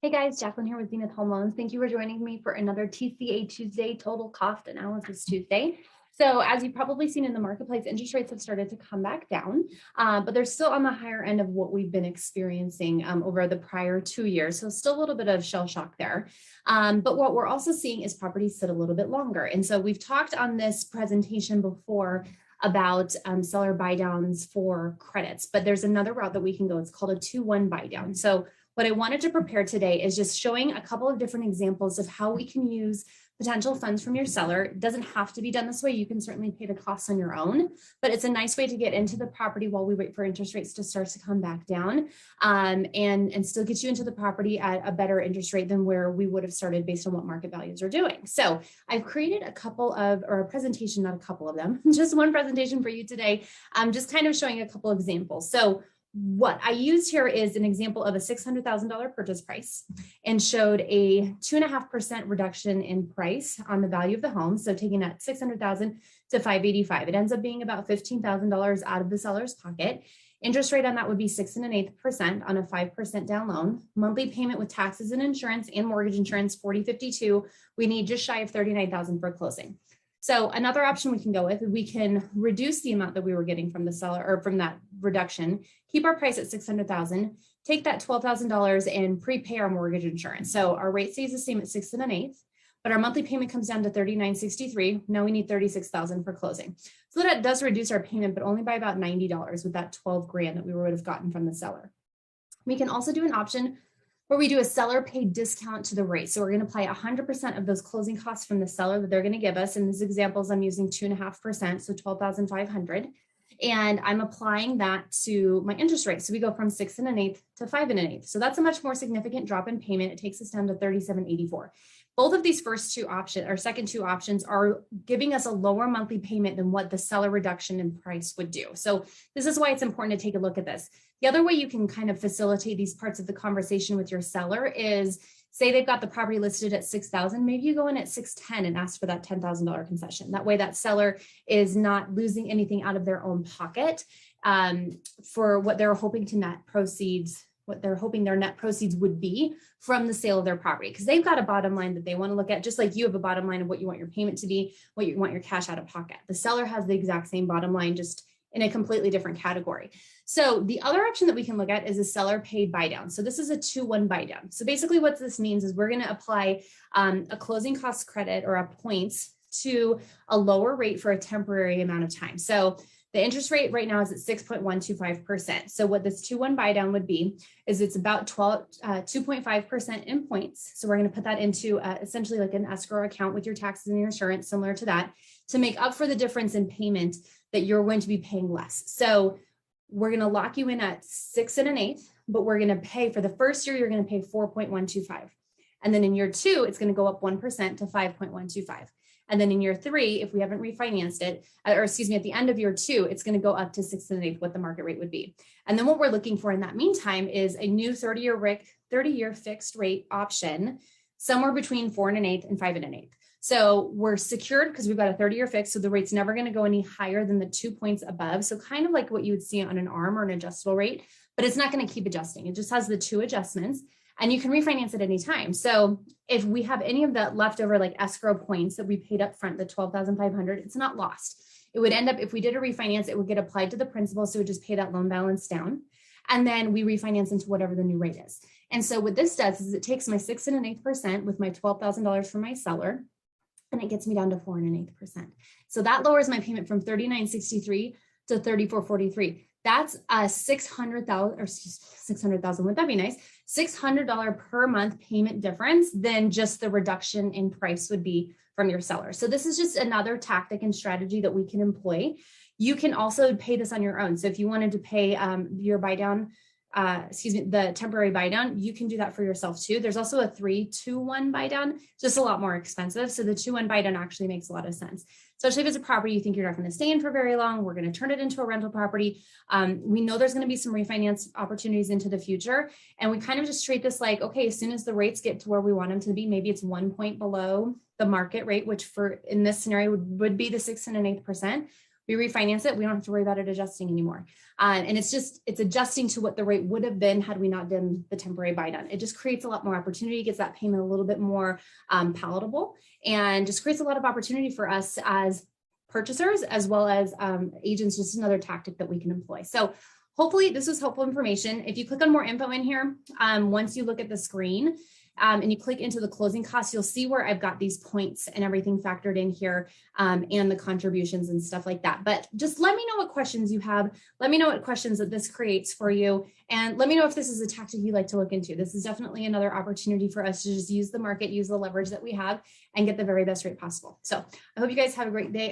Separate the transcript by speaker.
Speaker 1: Hey guys, Jacqueline here with Zenith Home Loans. Thank you for joining me for another TCA Tuesday, Total Cost Analysis Tuesday. So as you've probably seen in the marketplace, interest rates have started to come back down, but they're still on the higher end of what we've been experiencing over the prior 2 years. So still a little bit of shell shock there. But what we're also seeing is properties sit a little bit longer. And so we've talked on this presentation before about seller buy downs for credits, but there's another route that we can go. It's called a 2-1 buy down. So what I wanted to prepare today is just showing a couple of different examples of how we can use potential funds from your seller. It doesn't have to be done this way. You can certainly pay the costs on your own, but it's a nice way to get into the property while we wait for interest rates to start to come back down and still get you into the property at a better interest rate than where we would have started based on what market values are doing. So I've created a presentation, not a couple of them, just one presentation for you today. I'm just kind of showing a couple examples. So what I used here is an example of a $600,000 purchase price and showed a 2.5% reduction in price on the value of the home. So taking that 600,000 to 585, it ends up being about $15,000 out of the seller's pocket. Interest rate on that would be 6 1/8% on a 5% down loan. Monthly payment with taxes and insurance and mortgage insurance, $40.52. We need just shy of $39,000 for closing. So another option we can go with, we can reduce the amount that we were getting from the seller or from that reduction, keep our price at 600,000, take that $12,000 and prepay our mortgage insurance. So our rate stays the same at 6 1/8, but our monthly payment comes down to $39.63. Now we need $36,000 for closing. So that does reduce our payment, but only by about $90 with that 12 grand that we would have gotten from the seller. We can also do an option where we do a seller paid discount to the rate. So we're going to apply 100% of those closing costs from the seller that they're going to give us. In these examples, I'm using 2.5%, so $12,500. And I'm applying that to my interest rate. So we go from 6 1/8 to 5 1/8. So that's a much more significant drop in payment. It takes us down to $37.84. Both of these first two options, or second two options, are giving us a lower monthly payment than what the seller reduction in price would do. So this is why it's important to take a look at this. The other way you can kind of facilitate these parts of the conversation with your seller is, say they've got the property listed at 6,000, maybe you go in at 610 and ask for that $10,000 concession. That way that seller is not losing anything out of their own pocket for what they're hoping to net proceeds, what they're hoping their net proceeds would be from the sale of their property, because they've got a bottom line that they want to look at, just like you have a bottom line of what you want your payment to be, what you want your cash out of pocket. The seller has the exact same bottom line, just in a completely different category. So the other option that we can look at is a seller paid buy down. So this is a 2-1 buy down. So basically what this means is we're going to apply a closing cost credit or a points to a lower rate for a temporary amount of time. So the interest rate right now is at 6.125%. So what this 2-1 buy down would be is it's about 2.5% in points. So we're going to put that into essentially like an escrow account with your taxes and your insurance, similar to that, to make up for the difference in payment that you're going to be paying less. So we're going to lock you in at 6 1/8, but we're going to pay for the first year, you're going to pay 4.125. And then in year 2, it's going to go up 1% to 5.125. And then in year 3, if we haven't refinanced it, or excuse me, at the end of year 2, it's going to go up to 6 1/8, what the market rate would be. And then what we're looking for in that meantime is a new 30-year fixed rate option, somewhere between 4 1/8 and 5 1/8. So we're secured because we've got a 30-year fix. So the rate's never going to go any higher than the 2 points above. So kind of like what you would see on an ARM or an adjustable rate, but it's not going to keep adjusting. It just has the 2 adjustments and you can refinance at any time. So if we have any of that leftover like escrow points that we paid up front, the $12,500, it's not lost. It would end up, if we did a refinance, it would get applied to the principal. So we would just pay that loan balance down. And then we refinance into whatever the new rate is. And so what this does is it takes my 6 1/8% with my $12,000 from my seller, and it gets me down to 4 1/8%. So that lowers my payment from $39.63 to $34.43. That's a $600,000, wouldn't that be nice? $600 per month payment difference than just the reduction in price would be from your seller. So this is just another tactic and strategy that we can employ. You can also pay this on your own. So if you wanted to pay your buy down, the temporary buy down, you can do that for yourself too. There's also a 3-2-1 buy down, just a lot more expensive. So the 2-1 buy down actually makes a lot of sense, especially if it's a property you think you're not going to stay in for very long. We're going to turn it into a rental property. We know there's going to be some refinance opportunities into the future. And we kind of just treat this like, okay, as soon as the rates get to where we want them to be, maybe it's 1 point below the market rate, which in this scenario would be the 6 1/8%. we refinance it, we don't have to worry about it adjusting anymore. And it's adjusting to what the rate would have been had we not done the temporary buy down. It just creates a lot more opportunity, gets that payment a little bit more palatable, and just creates a lot of opportunity for us as purchasers, as well as agents, just another tactic that we can employ. So hopefully this was helpful information. If you click on more info in here, once you look at the screen, and you click into the closing costs, you'll see where I've got these points and everything factored in here, and the contributions and stuff like that. But just let me know what questions you have. Let me know what questions that this creates for you. And let me know if this is a tactic you'd like to look into. This is definitely another opportunity for us to just use the market, use the leverage that we have, and get the very best rate possible. So I hope you guys have a great day.